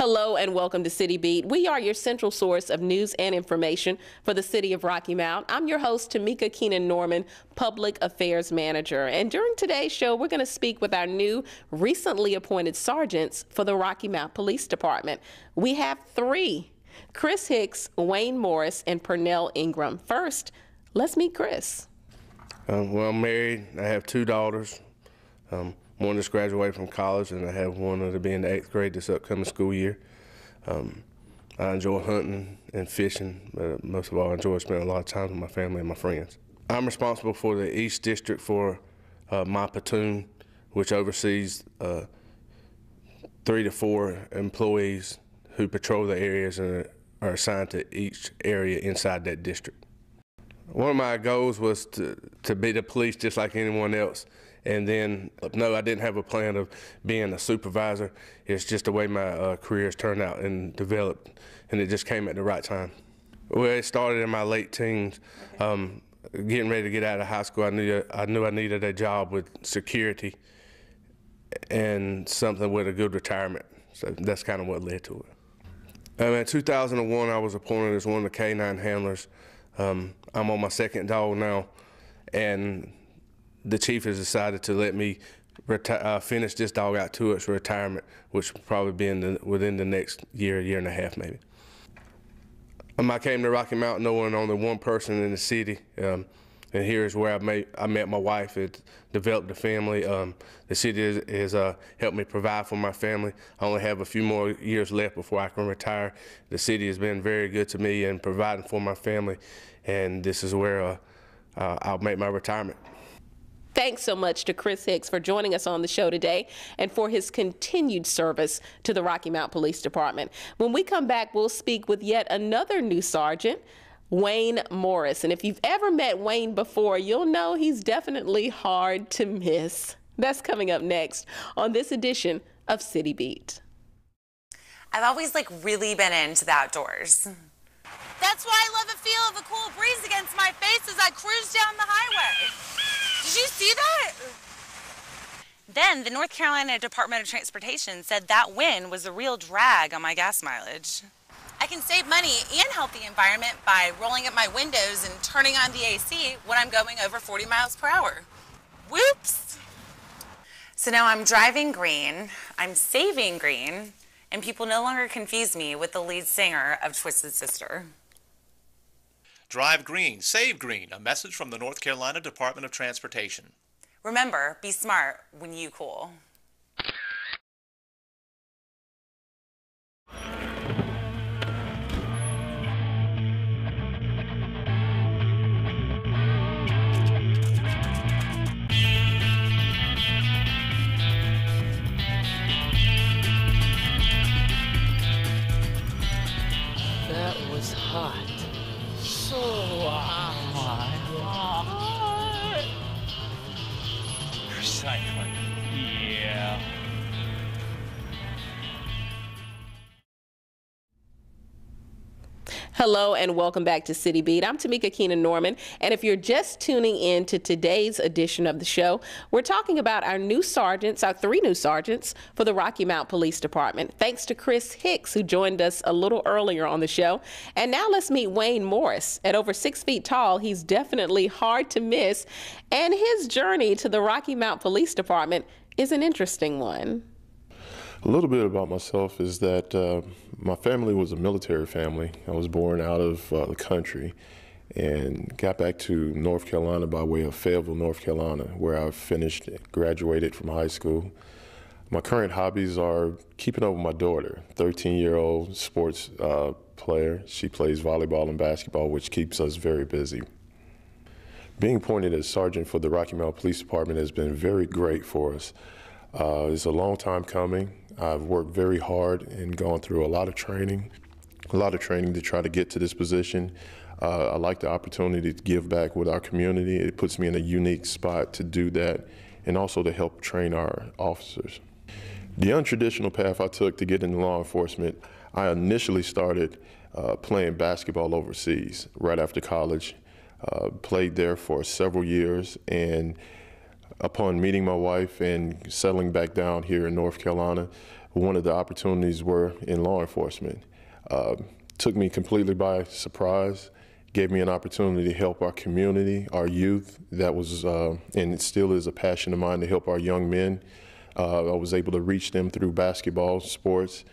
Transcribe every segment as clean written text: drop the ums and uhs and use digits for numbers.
Hello and welcome to City Beat. We are your central source of news and information for the city of Rocky Mount. I'm your host, Tameka Kenan-Norman, Public Affairs Manager. And during today's show, we're going to speak with our new recently appointed sergeants for the Rocky Mount Police Department. We have three: Chris Hicks, Wayne Morris, and Pernell Ingram. First, let's meet Chris. Well, I'm married. I have two daughters. One just graduated from college, and I have one that'll be in the 8th grade this upcoming school year. I enjoy hunting and fishing, but most of all, I enjoy spending a lot of time with my family and my friends. I'm responsible for the East District for my platoon, which oversees 3 to 4 employees who patrol the areas and are assigned to each area inside that district. One of my goals was to be the police just like anyone else. And then, no, I didn't have a plan of being a supervisor. It's just the way my career has turned out and developed, and it just came at the right time. Well, it started in my late teens. Getting ready to get out of high school, I knew I needed a job with security and something with a good retirement. So that's kind of what led to it. In 2001, I was appointed as one of the K-9 handlers. I'm on my second dog now, and the chief has decided to let me finish this dog out to its retirement, which will probably be within the next year and a half maybe. I came to Rocky Mount knowing only one person in the city, and here's where I met my wife. It developed a family. The city has helped me provide for my family. I only have a few more years left before I can retire. The city has been very good to me in providing for my family, and this is where I'll make my retirement. Thanks so much to Chris Hicks for joining us on the show today and for his continued service to the Rocky Mount Police Department. When we come back, we'll speak with yet another new sergeant, Wayne Morris. And if you've ever met Wayne before, you'll know he's definitely hard to miss. That's coming up next on this edition of City Beat. I've always really been into the outdoors. That's why I love the feel of a cool breeze against my face as I cruise down the highway. Did you see that? Then the North Carolina Department of Transportation said that wind was a real drag on my gas mileage. I can save money and help the environment by rolling up my windows and turning on the AC when I'm going over 40 miles per hour. Whoops! So now I'm driving green, I'm saving green, and people no longer confuse me with the lead singer of Twisted Sister. Drive green, save green, a message from the North Carolina Department of Transportation. Remember, be smart when you cool. That was hot. So hot. Recycling. Yeah. Hello and welcome back to City Beat. I'm Tameka Kenan-Norman, and if you're just tuning in to today's edition of the show, we're talking about our new sergeants, our 3 new sergeants for the Rocky Mount Police Department. Thanks to Chris Hicks, who joined us a little earlier on the show. And now let's meet Wayne Morris. At over 6 feet tall, he's definitely hard to miss, and his journey to the Rocky Mount Police Department is an interesting one. A little bit about myself is that my family was a military family. I was born out of the country and got back to North Carolina by way of Fayetteville, North Carolina, where I graduated from high school. My current hobbies are keeping up with my daughter, 13-year-old sports player. She plays volleyball and basketball, which keeps us very busy. Being appointed as sergeant for the Rocky Mount Police Department has been very great for us. It's a long time coming. I've worked very hard and gone through a lot of training to try to get to this position. I like the opportunity to give back with our community. It puts me in a unique spot to do that and also to help train our officers. The untraditional path I took to get into law enforcement, I initially started playing basketball overseas right after college. Played there for several years, and upon meeting my wife and settling back down here in North Carolina, one of the opportunities were in law enforcement. Took me completely by surprise, gave me an opportunity to help our community, our youth. That was, and it still is a passion of mine to help our young men. I was able to reach them through basketball, sports,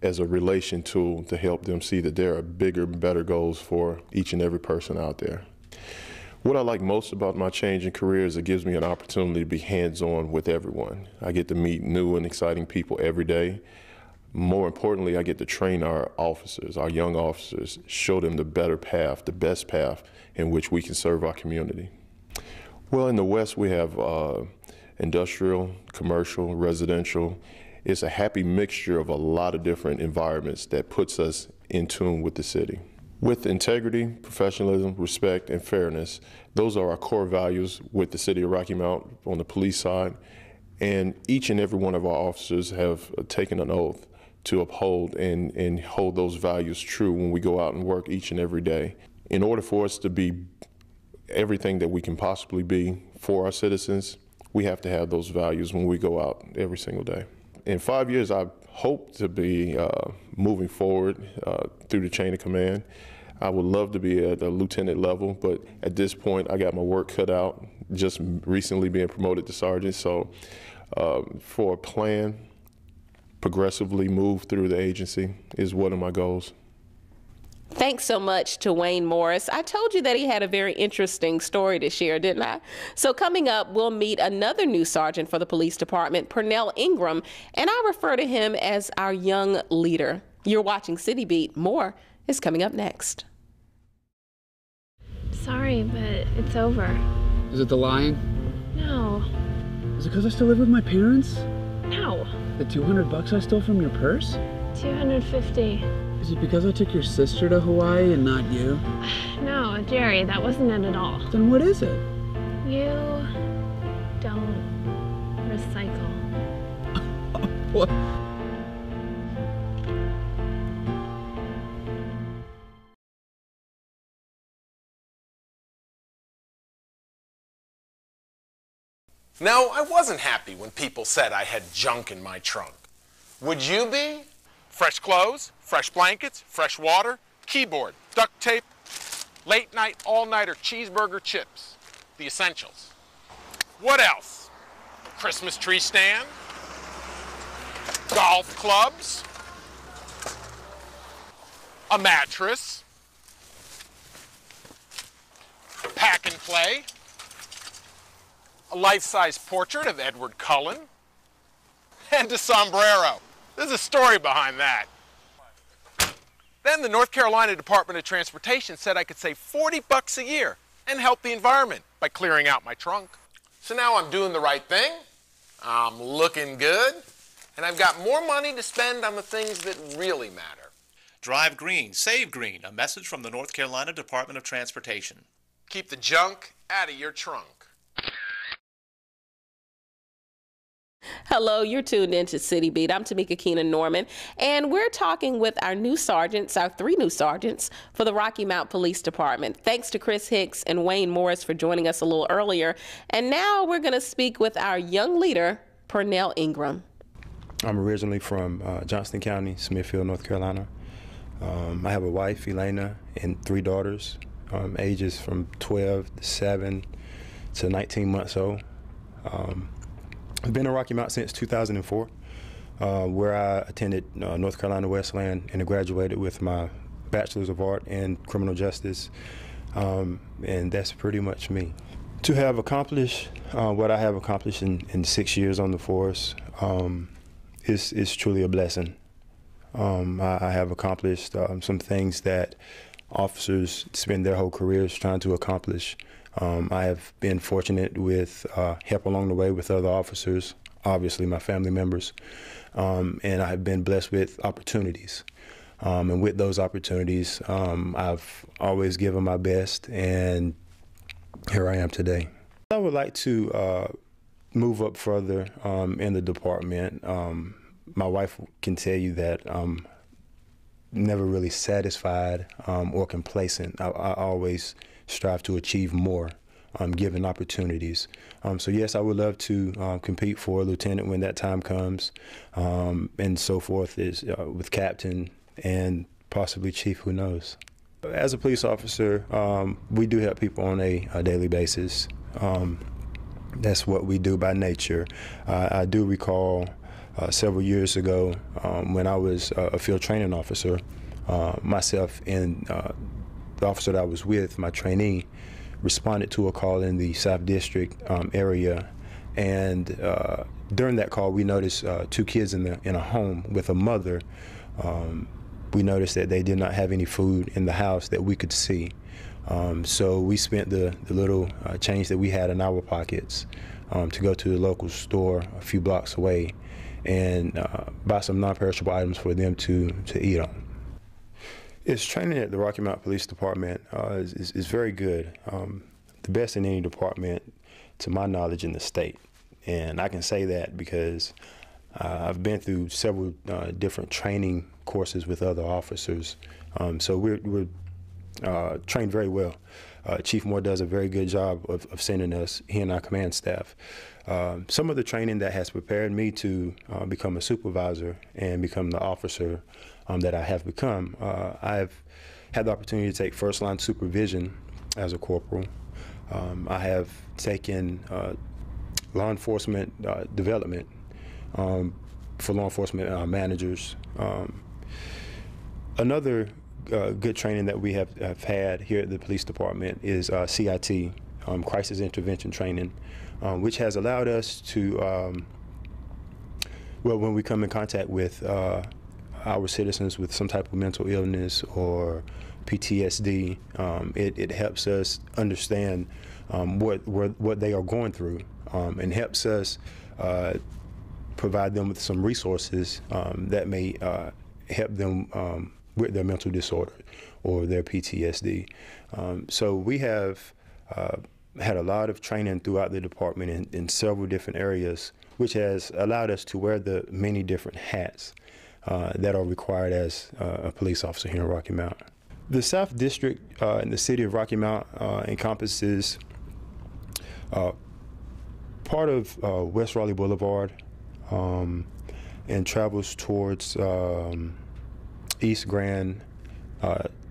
as a relation tool to help them see that there are bigger, better goals for each and every person out there. What I like most about my change in career is it gives me an opportunity to be hands-on with everyone. I get to meet new and exciting people every day. More importantly, I get to train our officers, our young officers, show them the better path, the best path in which we can serve our community. Well, in the West, we have industrial, commercial, residential. It's a happy mixture of a lot of different environments that puts us in tune with the city. With integrity, professionalism, respect, and fairness, those are our core values with the city of Rocky Mount on the police side. And each and every one of our officers have taken an oath to uphold and hold those values true when we go out and work each and every day. In order for us to be everything that we can possibly be for our citizens, we have to have those values when we go out every single day. In 5 years, I hope to be moving forward through the chain of command. I would love to be at a lieutenant level, but at this point, I got my work cut out, just recently being promoted to sergeant. So for a plan, progressively move through the agency is one of my goals. Thanks so much to Wayne Morris. I told you that he had a very interesting story to share, didn't I? So coming up, we'll meet another new sergeant for the police department, Pernell Ingram, and I refer to him as our young leader. You're watching City Beat. More is coming up next. Sorry, but it's over. Is it the lying? No. Is it because I still live with my parents? No. The $200 I stole from your purse? 250. Is it because I took your sister to Hawaii and not you? No, Jerry, that wasn't it at all. Then what is it? You don't recycle. What? No, I wasn't happy when people said I had junk in my trunk. Would you be? Fresh clothes, fresh blankets, fresh water, keyboard, duct tape, late night, all-nighter cheeseburger chips. The essentials. What else? Christmas tree stand, golf clubs, a mattress, pack and play, a life-size portrait of Edward Cullen, and a sombrero. There's a story behind that. Then the North Carolina Department of Transportation said I could save $40 a year and help the environment by clearing out my trunk. So now I'm doing the right thing, I'm looking good, and I've got more money to spend on the things that really matter. Drive green, save green, a message from the North Carolina Department of Transportation. Keep the junk out of your trunk. Hello, you're tuned into City Beat. I'm Tameka Kenan-Norman, and we're talking with our new sergeants, our 3 new sergeants for the Rocky Mount Police Department. Thanks to Chris Hicks and Wayne Morris for joining us a little earlier. And now we're going to speak with our young leader, Pernell Ingram. I'm originally from Johnston County, Smithfield, North Carolina. I have a wife, Elena, and 3 daughters, ages from 12, 7 to 19 months old. I've been in Rocky Mount since 2004, where I attended North Carolina Westland and graduated with my Bachelor's of Art in Criminal Justice, and that's pretty much me. To have accomplished what I have accomplished in 6 years on the force is truly a blessing. I have accomplished some things that officers spend their whole careers trying to accomplish. I have been fortunate with help along the way with other officers, obviously my family members, and I have been blessed with opportunities. And with those opportunities, I've always given my best, and here I am today. I would like to move up further in the department. My wife can tell you that I'm never really satisfied or complacent. I always strive to achieve more given opportunities. So yes, I would love to compete for a lieutenant when that time comes, and so forth, is with captain and possibly chief, who knows. As a police officer, we do help people on a daily basis. That's what we do by nature. I do recall several years ago when I was a field training officer, myself and the officer that I was with, my trainee, responded to a call in the South District area, and during that call we noticed two kids in a home with a mother. We noticed that they did not have any food in the house that we could see. So we spent the little change that we had in our pockets to go to the local store a few blocks away and buy some non-perishable items for them to eat on. It's training at the Rocky Mount Police Department is very good. The best in any department, to my knowledge, in the state. And I can say that because I've been through several different training courses with other officers. So we're trained very well. Chief Moore does a very good job of sending us, he and our command staff. Some of the training that has prepared me to become a supervisor and become the officer that I have become, I've had the opportunity to take first line supervision as a corporal. I have taken law enforcement development for law enforcement managers. Another good training that we have had here at the police department is CIT, crisis intervention training, which has allowed us to, well, when we come in contact with our citizens with some type of mental illness or PTSD, it helps us understand what they are going through, and helps us provide them with some resources that may help them with their mental disorder or their PTSD. So we have had a lot of training throughout the department in several different areas, which has allowed us to wear the many different hats that are required as a police officer here in Rocky Mount. The South District in the city of Rocky Mount encompasses part of West Raleigh Boulevard and travels towards East Grand,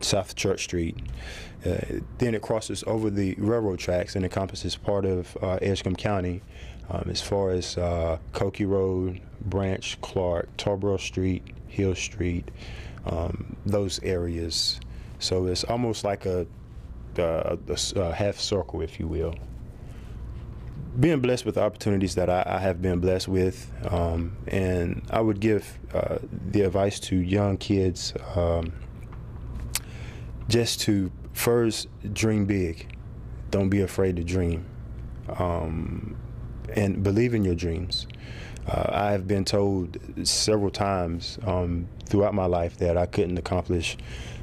South Church Street. Then it crosses over the railroad tracks and encompasses part of Edgecombe County as far as Cokie Road, Branch, Clark, Tarboro Street, Hill Street, those areas. So it's almost like a half circle, if you will. Being blessed with the opportunities that I have been blessed with, and I would give the advice to young kids just to first dream big. Don't be afraid to dream, and believe in your dreams. I have been told several times throughout my life that I couldn't accomplish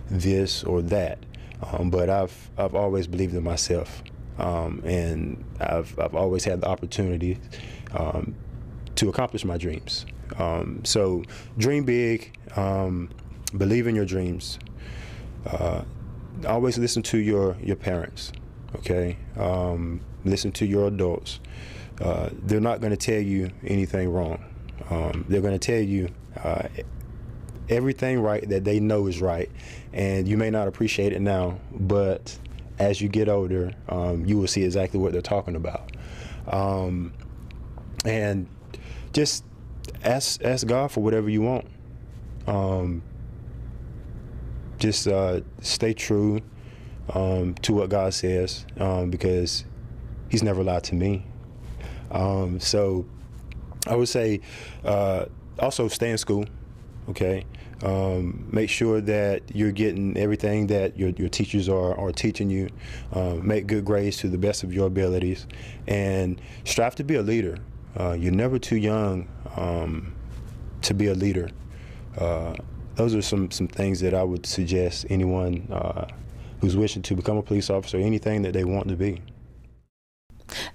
this or that, but I've always believed in myself. And I've always had the opportunity to accomplish my dreams. So dream big, believe in your dreams. Always listen to your parents, okay? Listen to your adults. They're not going to tell you anything wrong. They're going to tell you everything right that they know is right, and you may not appreciate it now, but as you get older, you will see exactly what they're talking about. And just ask God for whatever you want. Just stay true to what God says, because He's never lied to me. So I would say also stay in school, okay? Make sure that you're getting everything that your teachers are teaching you. Make good grades to the best of your abilities, and strive to be a leader. You're never too young to be a leader. Those are some things that I would suggest anyone who's wishing to become a police officer, anything that they want to be.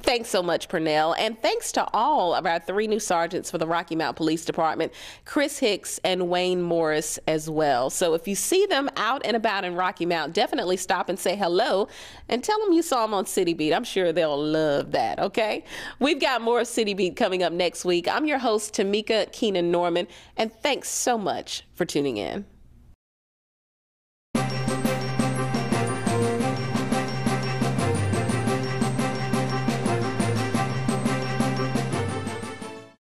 Thanks so much, Pernell. And thanks to all of our 3 new sergeants for the Rocky Mount Police Department, Chris Hicks and Wayne Morris as well. So if you see them out and about in Rocky Mount, definitely stop and say hello and tell them you saw them on City Beat. I'm sure they'll love that, okay? We've got more of City Beat coming up next week. I'm your host, Tameka Kenan-Norman, and thanks so much for tuning in.